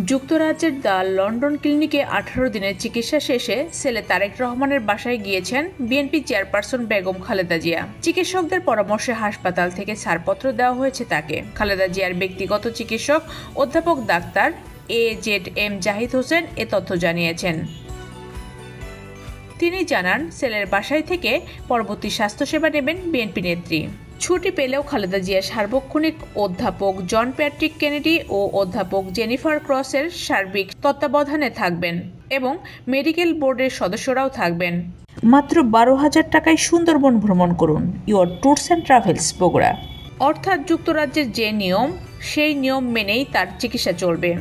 যুক্তরাজ্যের the London ক্লিনিকে 18 দিনের চিকিৎসা শেষে ছেলে তারেক রহমানের বাসায় গিয়েছেন বিএনপি চেয়ারপারসন বেগম খালেদা জিয়া। চিকিৎসকদের পরামর্শে হাসপাতাল থেকে ছাড়পত্র দেওয়া হয়েছে তাকে। খালেদা জিয়ার ব্যক্তিগত চিকিৎসক অধ্যাপক ডাক্তার AZM জাহিদ হোসেন এ তথ্য জানিয়েছেন। তিনি জানান, ছেলের বাসায় থেকে পরবর্তী স্বাস্থ্যসেবা নেবেন বিএনপি নেত্রী। ছুটি পেলেও খালেদা জিয়া সার্বক্ষণিক অধ্যাপক জন প্যাট্রিক কেনেডি ও অধ্যাপক জেনিফার ক্রসের সার্বিক তত্ত্বাবধানে থাকবেন এবং মেডিকেল বোর্ডের সদস্যরাও থাকবেন। মাত্র 12,000 টাকায় সুন্দরবন ভ্রমণ করুন। Your tours and travels Bogura. অর্থাৎ যুক্তরাজ্যের যে নিয়ম, সেই নিয়ম মেনেই তার চিকিৎসা চলবে।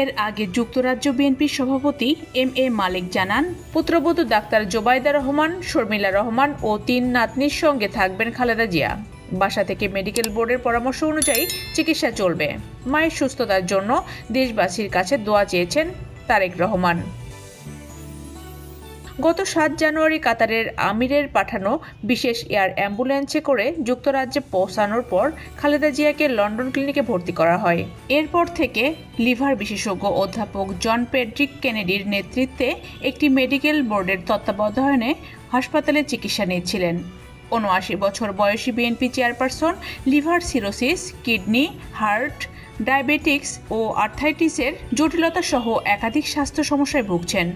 এর আগে যুক্তরাজ্য বিএনপির সভাপতি MA মালিক জানান, পুত্রবধূ ডাক্তার জোবাইদা রহমান, শর্মিলা রহমান ও 3 নাতনির সঙ্গে থাকবেন খালেদা জিয়া। বাসা থেকে মেডিকেল বোর্ডের পরামর্শ অনুযায়ী চিকিৎসা চলবে। মায়ের সুস্থতার জন্য দেশবাসীর কাছে দোয়া চেয়েছেন তারেক রহমান। গত 7 জানুয়ারি কাতারের আমিরের পাঠানো বিশেষ এয়ার অ্যাম্বুলেন্সে করে যুক্তরাজ্যে পৌঁছানোর পর খালেদা জিয়াকে লন্ডন ক্লিনিকে ভর্তি করা হয়। এরপর থেকে লিভার বিশেষজ্ঞ অধ্যাপক জন প্যাট্রিক কেনেডির নেতৃত্বে একটি মেডিকেল বোর্ডের তত্ত্বাবধানে হাসপাতালে চিকিৎসা নিচ্ছিলেন। 79 বছর বয়সী BNP chairperson liver cirrhosis, kidney, heart, diabetics ও আর্থ্রাইটিসের জটিলতা সহ একাধিক স্বাস্থ্য সমস্যায় ভুগছেন।